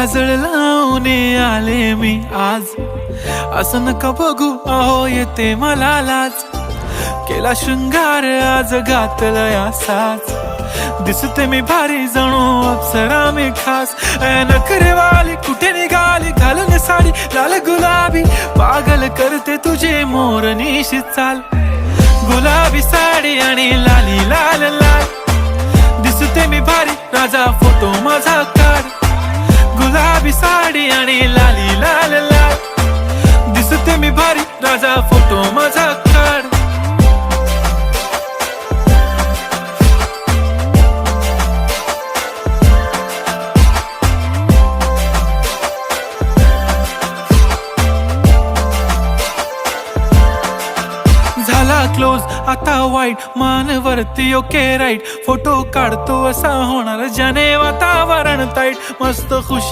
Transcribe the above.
काजळ लावून आले मी आज, असं नका बघू अहो येते मला लाज. केला शृंगार आज घातलाय असाच, दिसते मी भारी जणू अप्सरा मी खास. नखरेवाली कुठे निघाली घालून साडी लाल गुलाबी, पागल करते तुझे मोरनीशी चाल. गुलाबी साडी आणि लाली लाल लाल, दिसते मी भारी राजा फोटो माझा काढ. गुलाबी साडी आणि लाली लाल लाल, दिसते मी भारी राजा फोटो माझा काढ. झाला क्लोज आता वाईट, मान वरती ओके राईट. फोटो काढतो असा होणार ज्याने वातावरण ताईट. मस्त खुशी